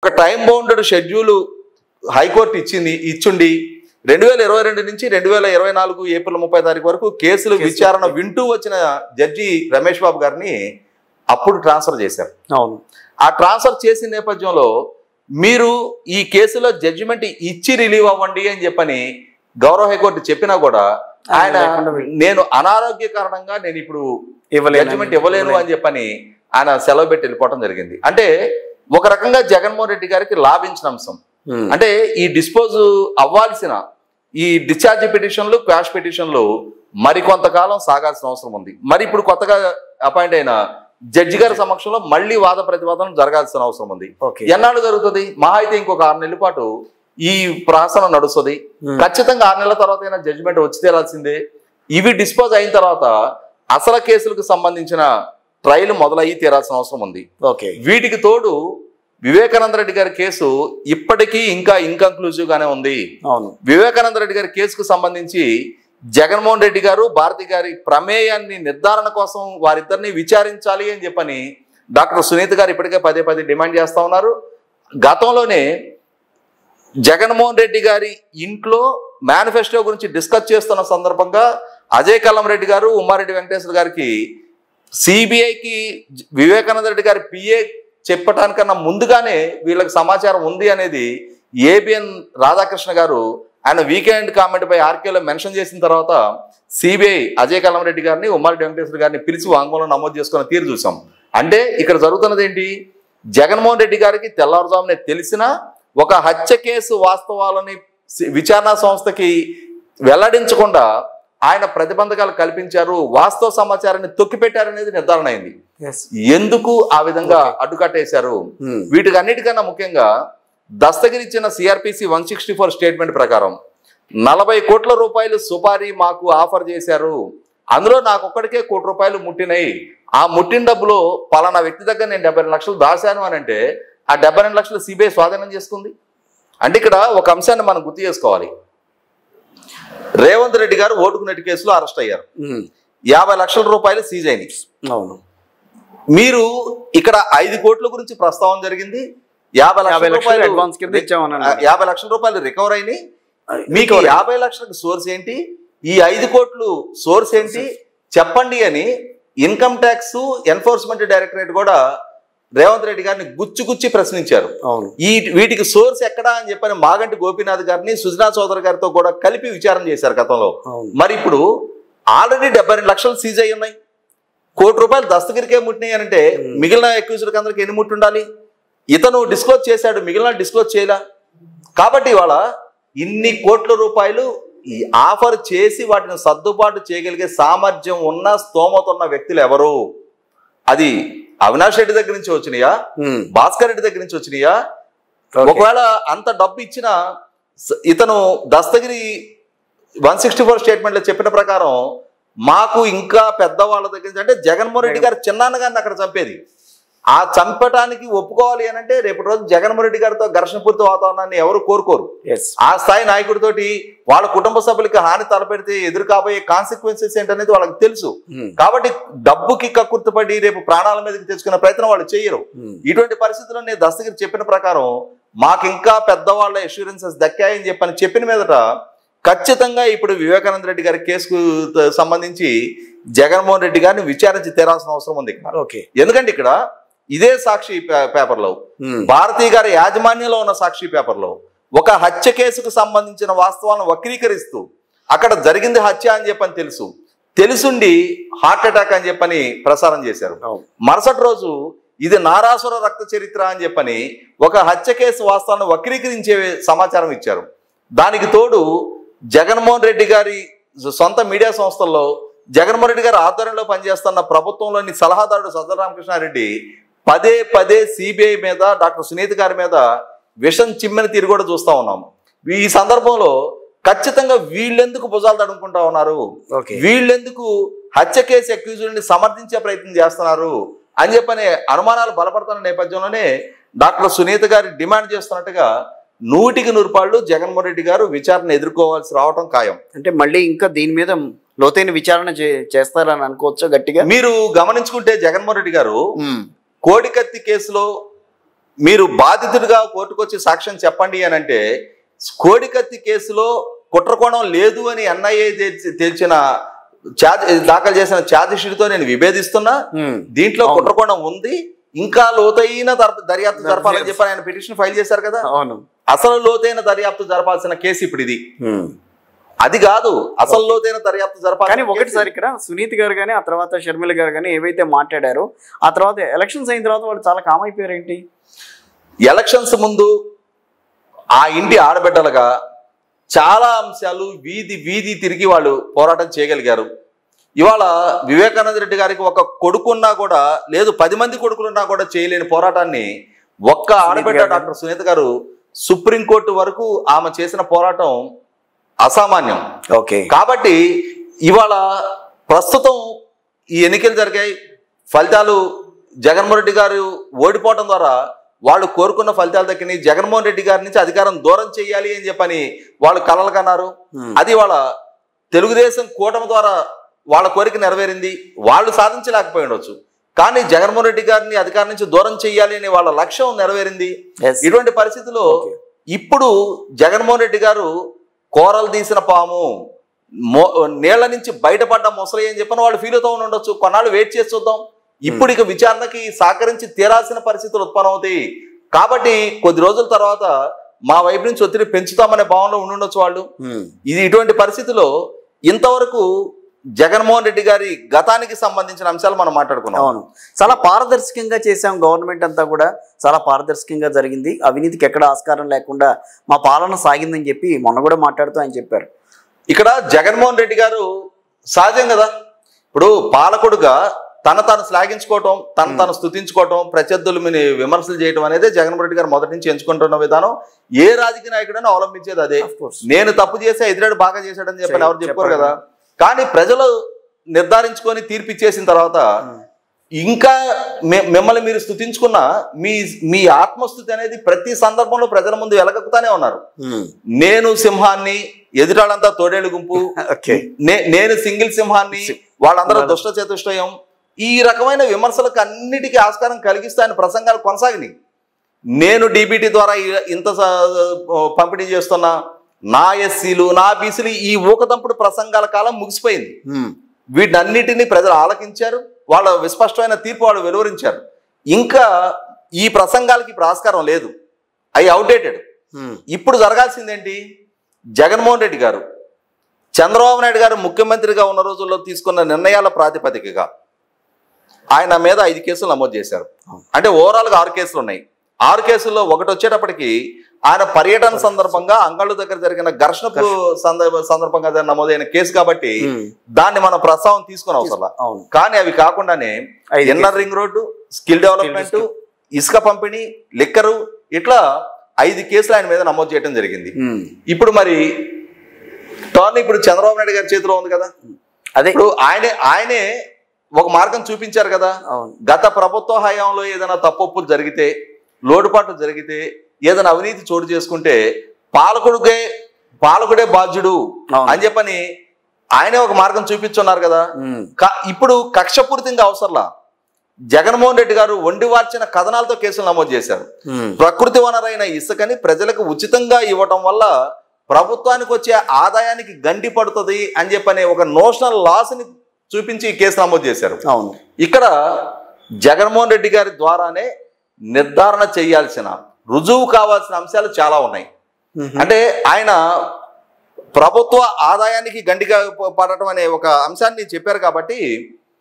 ఒక time bounded schedule high court ఇచ్చిండి 2022 నుంచి 2024 April 30 తారీఖు వరకు కేసులు విచారణ వింటూ వచ్చిన జడ్జి రమేష్ బాబు గారిని అప్పుడు ట్రాన్స్ఫర్ చేశారు. అవును. ఆ ట్రాన్స్ఫర్ చేసిన నేపథ్యంలో మీరు ఈ కేసులో జడ్జిమెంట్ ఇచ్చి రిలీవ్ అవ్వండి అని చెప్పని గౌరవ హైకోర్టు చెప్పినా కూడా ఆయన నేను అనారోగ్య కారణంగా నేను ఇప్పుడు జడ్జిమెంట్ ఇవ్వలేను అని చెప్పని ఆయన సెలవు పెట్టి వెళ్ళిపోవడం జరిగింది. అంటే ఒక రకంగా జగన్మోహన్ రెడ్డి గారికి లాభించిన అంశం. అంటే ఈ డిస్పోజ్ అవ్వాల్సిన ఈ డిశ్చార్జ్ పిటిషన్లు, క్వాష్ పిటిషన్లు మరికొంతకాలం సాగాల్సిన అవసరం ఉంది. మరి ఇప్పుడు కొత్తగా అపాయింట్ అయిన జడ్జి గారి సమక్షంలో మళ్ళీ వాద ప్రతివాదన జరగాల్సిన అవసరం ఉంది. ఎన్నాళ్ళు జరుగుతుంది? మహా అయితే ఇంకొక 6 నెలల పాటు ఈ ప్రాసన నడుస్తుంది. ఖచ్చితంగా 6 నెలల తర్వాత అయినా జడ్జిమెంట్ వచ్చి తీరాల్సిందే. ఇవి డిస్పోజ్ అయిన తర్వాత అసలు కేసులకు సంబంధించిన ట్రయల్ మొదలయ్యి తీరాల్సిన అవసరం ఉంది. వీటికి తోడు వివేకానంద రెడ్డి గారి కేసు ఇప్పటికీ ఇంకా ఇన్కంక్లూజివ్ గానే ఉంది. వివేకానంద రెడ్డి గారి కేసుకు సంబంధించి జగన్మోహన్ రెడ్డి గారు, భారతి గారి ప్రమేయాన్ని నిర్ధారణ కోసం వారిద్దరిని విచారించాలి అని చెప్పని డాక్టర్ సునీత గారు ఇప్పటికే పదే డిమాండ్ చేస్తా ఉన్నారు. గతంలోనే జగన్మోహన్ రెడ్డి గారి ఇంట్లో మేనిఫెస్టో గురించి డిస్కస్ చేస్తున్న సందర్భంగా అజయ్ కల్లం రెడ్డి గారు, ఉమ్మారెడ్డి వెంకటేశ్వర గారికి సిబిఐకి వివేకానంద రెడ్డి గారి పిఏ చెప్పటానికన్నా ముందుగానే వీళ్ళకి సమాచారం ఉంది అనేది ఏబిఎన్ రాధాకృష్ణ గారు ఆయన వీకెండ్ కామెంట్ పై ఆర్కేలో మెన్షన్ చేసిన తర్వాత సిబిఐ అజయ్ కల్లం రెడ్డి గారిని, ఉమ్మారెడ్డి వెంకటేశ్వర గారిని పిలిచి వాంగ్మూలం నమోదు చేసుకున్న తీరు చూసాం. అంటే ఇక్కడ జరుగుతున్నది ఏంటి? జగన్మోహన్ రెడ్డి గారికి తెల్లవారుజామునే తెలిసిన ఒక హత్య కేసు వాస్తవాలని విచారణ సంస్థకి వెల్లడించకుండా ఆయన ప్రతిబంధకాలు కల్పించారు, వాస్తవ సమాచారాన్ని తొక్కిపెట్టారనేది నిర్ధారణ అయింది. ఎందుకు ఆ విధంగా అడ్డుకట్టేశారు? వీటికి అన్నిటికన్నా ముఖ్యంగా దస్తగిరి ఇచ్చిన సిఆర్పిసి 164 స్టేట్మెంట్ ప్రకారం 40 కోట్ల రూపాయలు సుపారీ మాకు ఆఫర్ చేశారు. అందులో నాకు ఒక్కడికే ₹1 కోటి ముట్టినాయి. ఆ ముట్టిన డబ్బులో పలానా వ్యక్తి దగ్గర నేను 72 లక్షలు దాశాను అని అంటే ఆ 72 లక్షలు సిబిఐ స్వాధీనం చేసుకుంది. అంటే ఇక్కడ ఒక అంశాన్ని మనం గుర్తు చేసుకోవాలి. రేవంత్ రెడ్డి గారు ఓటుకునేటి కేసులో అరెస్ట్ అయ్యారు. 50 లక్షల రూపాయలు సీజ్ అయినాయి. అవును. మీరు ఇక్కడ 5 కోట్ల గురించి ప్రస్తావన జరిగింది. 50 లక్షల రూపాయలు రికవర్ అయినాయి. మీకు 50 లక్షలకు సోర్స్ ఏంటి? ఈ 5 కోట్లు సోర్స్ ఏంటి చెప్పండి అని ఇన్కమ్ ట్యాక్స్ ఎన్ఫోర్స్మెంట్ డైరెక్టరేట్ కూడా రేవంత్ రెడ్డి గారిని గుచ్చి ప్రశ్నించారు. వీటికి సోర్స్ ఎక్కడా అని చెప్పని మాగంటి గోపీనాథ్ గారిని, సుజనా చౌదరి గారితో కూడా కలిపి విచారణ చేశారు గతంలో. మరి ఇప్పుడు ఆల్రెడీ 72 లక్షలు సీజ్ అయి ఉన్నాయి. ₹1 కోటి దస్తగిరికే ముట్టినాయి అంటే మిగిలిన అక్యూజ్డ్కి అందరికి ఎన్ని ముట్టి ఉండాలి? ఇతను డిస్క్లోజ్ చేశాడు, మిగిలిన డిస్క్లోజ్ చేయలా. కాబట్టి ఇవాళ ఇన్ని కోట్ల రూపాయలు ఆఫర్ చేసి వాటిని సర్దుబాటు చేయగలిగే సామర్థ్యం ఉన్న, స్తోమత ఉన్న వ్యక్తులు ఎవరు? అది అవినాష్ రెడ్డి దగ్గర నుంచి వచ్చినాయా, భాస్కర్ రెడ్డి దగ్గర నుంచి వచ్చినాయా? ఒకవేళ అంత డబ్బు ఇచ్చిన ఇతను దస్తగిరి 164 స్టేట్మెంట్లో చెప్పిన ప్రకారం మాకు ఇంకా పెద్దవాళ్ళ దగ్గర నుంచి, అంటే జగన్మోహన్ రెడ్డి గారు చిన్నాన్న గారిని అక్కడ చంపేది, ఆ చంపటానికి ఒప్పుకోవాలి అని అంటే రేపటి రోజు జగన్మోహన్ రెడ్డి గారితో ఘర్షణపూరిత వాతావరణాన్ని ఎవరు కోరుకోరు. ఆ స్థాయి నాయకుడితోటి వాళ్ళ కుటుంబ సభ్యులకి హాని తలపెడితే ఎదురు కాబోయే కాన్సిక్వెన్సెస్ ఏంటనేది వాళ్ళకి తెలుసు. కాబట్టి డబ్బుకి కక్కుర్తిపడి రేపు ప్రాణాల మీదకి తెచ్చుకునే ప్రయత్నం వాళ్ళు చేయరు. ఇటువంటి పరిస్థితుల్లో నేను దస్తగిరి చెప్పిన ప్రకారం మాకు ఇంకా పెద్దవాళ్ళ అష్యూరెన్సెస్ దక్కాయని చెప్పిన మీదట ఖచ్చితంగా ఇప్పుడు వివేకానంద రెడ్డి గారి కేసుకు సంబంధించి జగన్మోహన్ రెడ్డి గారిని విచారించి తీరాల్సిన అవసరం ఉంది. ఎందుకంటే ఇక్కడ ఇదే సాక్షి పేపర్లో, భారతీ గారి యాజమాన్యంలో ఉన్న సాక్షి పేపర్లో ఒక హత్య కేసుకు సంబంధించిన వాస్తవాలను వక్రీకరిస్తూ అక్కడ జరిగింది హత్య అని చెప్పని తెలుసుండి హార్ట్ అటాక్ అని చెప్పని ప్రసారం చేశారు. మరుసటి రోజు ఇది నారాసుర రక్త చరిత్ర అని చెప్పని ఒక హత్య కేసు వాస్తవాలను వక్రీకరించే సమాచారం ఇచ్చారు. దానికి తోడు జగన్మోహన్ రెడ్డి గారి సొంత మీడియా సంస్థల్లో జగన్మోహన్ రెడ్డి గారి ఆధ్వర్యంలో పనిచేస్తున్న ప్రభుత్వంలోని సలహాదారుడు సజ్జల రామకృష్ణారెడ్డి పదే సిబిఐ మీద, డాక్టర్ సునీత గారి మీద విషం చిమ్మిన తీరు కూడా చూస్తా ఉన్నాం. ఈ సందర్భంలో ఖచ్చితంగా వీళ్ళెందుకు భుజాలు తడుముకుంటా ఉన్నారు, వీళ్ళెందుకు హత్య కేసు అక్యూజుల్ని సమర్థించే ప్రయత్నం చేస్తున్నారు అని చెప్పని అనుమానాలు బలపడుతున్న నేపథ్యంలోనే డాక్టర్ సునీత గారి డిమాండ్ చేస్తున్నట్టుగా 100% జగన్మోహన్ రెడ్డి గారు విచారణ ఎదుర్కోవాల్సి రావడం ఖాయం. అంటే మళ్ళీ ఇంకా దీని మీద లోతైన విచారణ చేస్తారని అనుకోవచ్చా గట్టిగా? మీరు గమనించుకుంటే జగన్మోహన్ రెడ్డి గారు కోడికత్తి కేసులో మీరు బాధితుడిగా కోర్టుకొచ్చి సాక్ష్యం చెప్పండి అని అంటే కోడికత్తి కేసులో కుట్రకోణం లేదు అని ఎన్ఐఏ తేల్చిన దాఖలు చేసిన ఛార్జ్ షీట్తో నేను విభేదిస్తున్నా. దీంట్లో కుట్రకోణం ఉంది, ఇంకా లోతైన దర్యాప్తు జరపాలని చెప్పి ఆయన పిటిషన్ ఫైల్ చేశారు కదా. అసలు లోతైన దర్యాప్తు జరపాల్సిన కేసు ఇప్పుడు ఇది. అది కాదు, అసలు లోతైన దర్యాప్తు జరపాలి. కానీ ఒకటిసారి ఇక్కడ సునీత్ గారు కానీ ఆ తర్వాత షర్మిల గారు కానీ ఏవైతే మాట్లాడారో ఆ తర్వాత ఎలక్షన్స్ అయిన తర్వాత వాళ్ళు చాలా కామ్ అయిపోయారు ఏంటి? ఎలక్షన్స్ ముందు ఆ ఇంటి ఆడబిడ్డలుగా చాలా అంశాలు వీధి వీధి తిరిగి వాళ్ళు పోరాటం చేయగలిగారు. ఇవాళ వివేకానంద రెడ్డి గారికి ఒక కొడుకున్నా కూడా లేదు, 10 మంది కొడుకులున్నా కూడా చేయలేని పోరాటాన్ని ఒక్క ఆడబిడ్డ డాక్టర్ సునీత గారు సుప్రీంకోర్టు వరకు ఆమె చేసిన పోరాటం అసామాన్యం. కాబట్టి ఇవాళ ప్రస్తుతం ఈ ఎన్నికలు జరిగాయి, ఫలితాలు జగన్మోహన్ రెడ్డి గారు ఓడిపోవడం ద్వారా వాళ్ళు కోరుకున్న ఫలితాలు దక్కినాయి. జగన్మోహన్ రెడ్డి గారి నుంచి అధికారం దూరం చేయాలి అని చెప్పని వాళ్ళు కలలు కన్నారు. అది వాళ్ళ తెలుగుదేశం కూటమి ద్వారా వాళ్ళ కోరిక నెరవేరింది. వాళ్ళు సాధించలేకపోయి ఉండొచ్చు, కానీ జగన్మోహన్ రెడ్డి గారిని అధికారం నుంచి దూరం చేయాలి అని వాళ్ళ లక్ష్యం నెరవేరింది. ఇటువంటి పరిస్థితుల్లో ఇప్పుడు జగన్మోహన్ రెడ్డి గారు కోరలు తీసిన పాము, నీళ్ల నుంచి బయటపడ్డ ముసలి అని చెప్పని వాళ్ళు ఫీల్ అవుతూ ఉండొచ్చు. కొన్నాళ్ళు వెయిట్ చేసి చూద్దాం. ఇప్పుడు ఇక విచారణకి సహకరించి తీరాల్సిన పరిస్థితులు ఉత్పన్నమవుతాయి. కాబట్టి కొద్ది రోజుల తర్వాత మా వైపు నుంచి ఒత్తిడి పెంచుతామనే భావనలో ఉండుండొచ్చు వాళ్ళు. ఇది ఇటువంటి పరిస్థితిలో ఇంతవరకు జగన్మోహన్ రెడ్డి గారి గతానికి సంబంధించిన అంశాలు మనం మాట్లాడుకున్నాం. అవును, చాలా పారదర్శకంగా చేసాం. గవర్నమెంట్ అంతా కూడా చాలా పారదర్శకంగా జరిగింది, అవినీతికి ఎక్కడ ఆస్కారం లేకుండా మా పాలన సాగిందని చెప్పి మొన్న కూడా మాట్లాడుతూ ఆయన చెప్పారు. ఇక్కడ జగన్మోహన్ రెడ్డి గారు సహజం కదా, ఇప్పుడు పాలకుడుగా తను శ్లాఘించుకోవటం, తను స్తుతించుకోవటం, ప్రత్యర్థుల మీద విమర్శలు చేయడం అనేది జగన్మోహన్ రెడ్డి గారు మొదటి నుంచి ఎంచుకుంటున్న విధానం. ఏ రాజకీయ నాయకుడైనా అవలంబించేది అదే. నేను తప్పు చేస్తే ఎదురాడు బాగా చేశాడని చెప్పి ఎవరు చెప్పుకోరు కదా. కానీ ప్రజలు నిర్ధారించుకొని తీర్పు ఇచ్చేసిన తర్వాత ఇంకా మిమ్మల్ని మీరు స్తుతించుకున్న మీ ఆత్మస్థుతి అనేది ప్రతి సందర్భంలో ప్రజల ముందు వెలగక్కుతానే ఉన్నారు. నేను సింహాన్ని, ఎదురాళ్ళంతా తోడేళ్ళు గుంపు, నేను సింగిల్ సింహాన్ని, వాళ్ళందరూ దుష్ట చతుష్టయం, ఈ రకమైన విమర్శలకు అన్నిటికీ ఆస్కారం కలిగిస్తే ఆయన ప్రసంగాలు కొనసాగినాయి. నేను డీబీటీ ద్వారా ఇంత పంపిణీ చేస్తున్నా, నా ఎస్సీలు, నా బీసీలు, ఈ ఊకదంపుడు ప్రసంగాల కాలం ముగిసిపోయింది. వీటన్నిటినీ ప్రజలు ఆలకించారు, వాళ్ళ విస్పష్టమైన తీర్పు వాళ్ళు వెలువరించారు. ఇంకా ఈ ప్రసంగాలకి ఇప్పుడు ఆస్కారం లేదు, అవి అవుట్డేటెడ్. ఇప్పుడు జరగాల్సిందేంటి? జగన్మోహన్ రెడ్డి గారు చంద్రబాబు నాయుడు గారు ముఖ్యమంత్రిగా ఉన్న రోజుల్లో తీసుకున్న నిర్ణయాల ప్రాతిపదికగా ఆయన మీద 5 కేసులు నమోదు చేశారు. అంటే ఓవరాల్గా 6 కేసులు ఉన్నాయి. 6 కేసుల్లో ఒకటి వచ్చేటప్పటికి ఆయన పర్యటన సందర్భంగా అంగళ్ళు దగ్గర జరిగిన ఘర్షణకు సందర్భంగా నమోదైన కేసు కాబట్టి దాన్ని మనం ప్రస్తావన తీసుకుని అవసరం. కానీ అవి కాకుండానే inner ring road, skill development, ఇసుక పంపిణీ, లిక్కరు, ఇట్లా 5 కేసులు ఆయన మీద నమోదు చేయడం జరిగింది. ఇప్పుడు మరి టర్న్ ఇప్పుడు చంద్రబాబు నాయుడు గారి చేతిలో ఉంది కదా. అదే ఇప్పుడు ఆయనే ఒక మార్గం చూపించారు కదా. గత ప్రభుత్వ హయాంలో ఏదైనా తప్పొప్పులు జరిగితే, లోటుపాట్లు జరిగితే, ఏదైనా అవినీతి చోటు చేసుకుంటే పాలకుడే బాధ్యుడు అని చెప్పని ఆయనే ఒక మార్గం చూపించున్నారు కదా. ఇప్పుడు కక్షపూరితంగా అవసరంలా జగన్మోహన్ రెడ్డి గారు వండివార్చిన కథనాలతో కేసులు నమోదు చేశారు. ప్రకృతి వనరైన ఇసుకని ప్రజలకు ఉచితంగా ఇవ్వటం వల్ల ప్రభుత్వానికి వచ్చే ఆదాయానికి గండి పడుతుంది అని చెప్పని ఒక నోషనల్ లాస్ని చూపించి కేసు నమోదు చేశారు. ఇక్కడ జగన్మోహన్ రెడ్డి గారి ద్వారానే నిర్ధారణ చేయాల్సిన, రుజువు కావాల్సిన అంశాలు చాలా ఉన్నాయి. అంటే ఆయన ప్రభుత్వ ఆదాయానికి గండిగా పడటం అనే ఒక అంశాన్ని చెప్పారు కాబట్టి